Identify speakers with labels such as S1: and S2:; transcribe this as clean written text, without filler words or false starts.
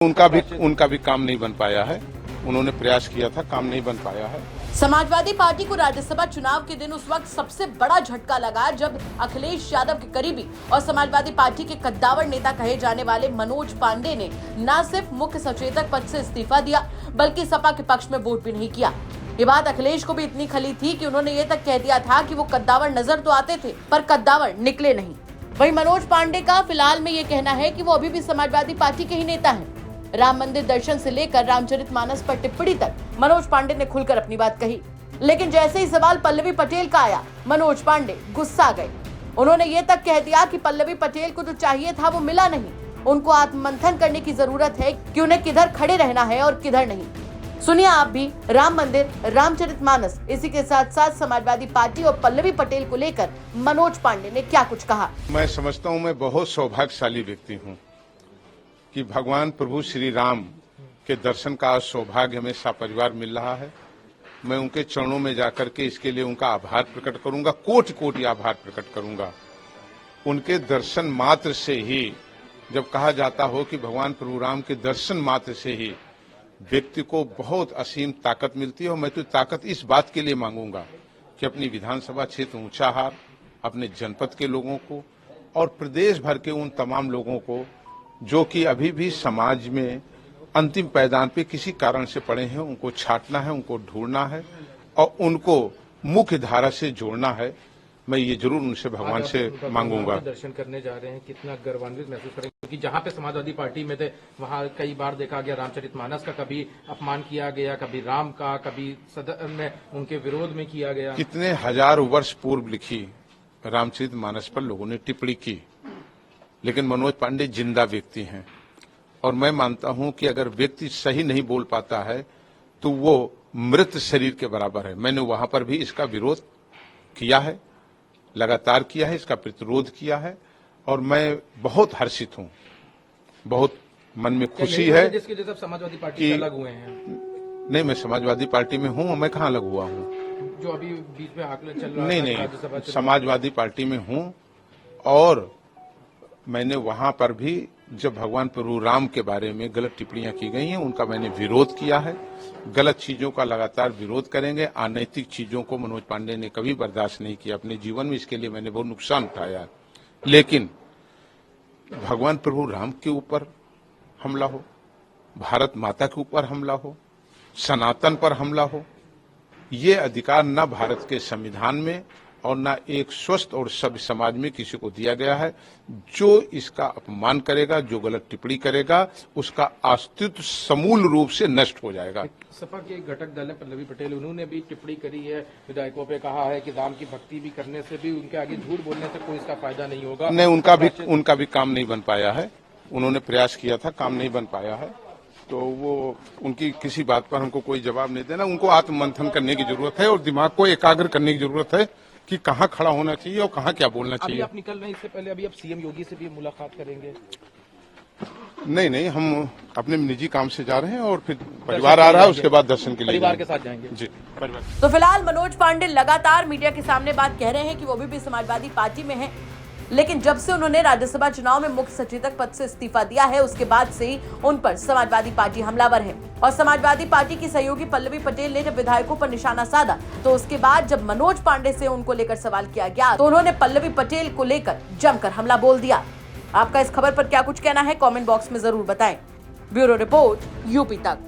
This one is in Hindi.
S1: उनका भी काम नहीं बन पाया है। उन्होंने प्रयास किया था, काम नहीं बन पाया है।
S2: समाजवादी पार्टी को राज्यसभा चुनाव के दिन उस वक्त सबसे बड़ा झटका लगा जब अखिलेश यादव के करीबी और समाजवादी पार्टी के कद्दावर नेता कहे जाने वाले मनोज पांडे ने न सिर्फ मुख्य सचेतक पद से इस्तीफा दिया बल्कि सपा के पक्ष में वोट भी नहीं किया। ये बात अखिलेश को भी इतनी खली थी कि उन्होंने ये तक कह दिया था कि वो कद्दावर नजर तो आते थे पर कद्दावर निकले नहीं। वहीं मनोज पांडे का फिलहाल में ये कहना है कि वो अभी भी समाजवादी पार्टी के ही नेता हैं। राम मंदिर दर्शन से लेकर रामचरितमानस पर टिप्पणी तक मनोज पांडे ने खुलकर अपनी बात कही, लेकिन जैसे ही सवाल पल्लवी पटेल का आया मनोज पांडे गुस्सा गए। उन्होंने ये तक कह दिया कि पल्लवी पटेल को जो चाहिए था वो मिला नहीं। उनको आत्ममंथन करने की जरूरत है कि उन्हें किधर खड़े रहना है और किधर नहीं। सुनिए आप भी राम मंदिर, रामचरितमानस, इसी के साथ साथ समाजवादी पार्टी और पल्लवी पटेल को लेकर मनोज पांडे ने क्या कुछ कहा।
S1: मैं समझता हूं मैं बहुत सौभाग्यशाली व्यक्ति हूं कि भगवान प्रभु श्री राम के दर्शन का सौभाग्य हमें सपरिवार मिल रहा है। मैं उनके चरणों में जाकर के इसके लिए उनका आभार प्रकट करूंगा, कोटि कोटि आभार प्रकट करूंगा। उनके दर्शन मात्र से ही, जब कहा जाता हो कि भगवान प्रभु राम के दर्शन मात्र से ही व्यक्ति को बहुत असीम ताकत मिलती है, और मैं तो ताकत इस बात के लिए मांगूंगा कि अपनी विधानसभा क्षेत्र ऊंचाहार, अपने जनपद के लोगों को और प्रदेश भर के उन तमाम लोगों को जो कि अभी भी समाज में अंतिम पायदान पे किसी कारण से पड़े हैं, उनको छांटना है, उनको ढूंढना है और उनको मुख्य धारा से जोड़ना है। मैं ये जरूर उनसे भगवान से मांगूंगा।
S3: दर्शन करने जा रहे हैं, कितना गर्वान्वित महसूस करेंगे, क्योंकि जहां पे समाजवादी पार्टी में थे वहां कई बार देखा गया रामचरितमानस का कभी अपमान किया गया, कभी राम का, कभी सदन में उनके विरोध में किया गया।
S1: कितने हजारों वर्ष पूर्व लिखी रामचरितमानस पर लोगों ने टिप्पणी की, लेकिन मनोज पांडे जिंदा व्यक्ति हैं और मैं मानता हूं कि अगर व्यक्ति सही नहीं बोल पाता है तो वो मृत शरीर के बराबर है। मैंने वहां पर भी इसका विरोध किया है, लगातार किया है, इसका प्रतिरोध किया है और मैं बहुत हर्षित हूं, बहुत मन में खुशी है
S3: जिसके जैसे समाजवादी पार्टी से अलग हुए हैं।
S1: नहीं, मैं समाजवादी पार्टी में हूं, मैं कहां अलग हुआ हूं?
S3: जो अभी बीच में आकलन चल रहा है।
S1: नहीं, समाजवादी पार्टी में हूं और मैंने वहां पर भी जब भगवान प्रभु राम के बारे में गलत टिप्पणियां की गई हैं उनका मैंने विरोध किया है। गलत चीजों का लगातार विरोध करेंगे। अनैतिक चीजों को मनोज पांडे ने कभी बर्दाश्त नहीं किया अपने जीवन में, इसके लिए मैंने बहुत नुकसान उठाया। लेकिन भगवान प्रभु राम के ऊपर हमला हो, भारत माता के ऊपर हमला हो, सनातन पर हमला हो, ये अधिकार न भारत के संविधान में और न एक स्वस्थ और सभ्य समाज में किसी को दिया गया है। जो इसका अपमान करेगा, जो गलत टिप्पणी करेगा, उसका अस्तित्व समूल रूप से नष्ट हो जाएगा।
S3: सपा के घटक दल है पल्लवी पटेल, उन्होंने भी टिप्पणी करी है, विधायकों पे कहा है कि राम की भक्ति भी करने से भी उनके आगे झूठ बोलने से कोई इसका फायदा नहीं होगा।
S1: नहीं, उनका भी काम नहीं बन पाया है। उन्होंने प्रयास किया था, काम नहीं बन पाया है, तो वो उनकी किसी बात पर हमको कोई जवाब नहीं देना। उनको आत्ममंथन करने की जरूरत है और दिमाग को एकाग्र करने की जरूरत है कि कहाँ खड़ा होना चाहिए और कहाँ क्या बोलना चाहिए।
S3: अभी आप निकल रहे हैं, इससे पहले अभी आप सीएम योगी से भी मुलाकात करेंगे?
S1: नहीं, हम अपने निजी काम से जा रहे हैं और फिर परिवार आ रहा है, उसके बाद दर्शन के लिए
S3: परिवार के साथ जाएंगे।
S1: जी, परिवार।
S2: तो फिलहाल मनोज पांडे लगातार मीडिया के सामने बात कह रहे हैं कि वो भी समाजवादी पार्टी में हैं, लेकिन जब से उन्होंने राज्यसभा चुनाव में मुख्य सचेतक पद से इस्तीफा दिया है उसके बाद से ही उन पर समाजवादी पार्टी हमलावर है। और समाजवादी पार्टी की सहयोगी पल्लवी पटेल ने जब विधायकों पर निशाना साधा तो उसके बाद जब मनोज पांडे से उनको लेकर सवाल किया गया तो उन्होंने पल्लवी पटेल को लेकर जमकर हमला बोल दिया। आपका इस खबर पर क्या कुछ कहना है कमेंट बॉक्स में जरूर बताएं। ब्यूरो रिपोर्ट यूपी तक।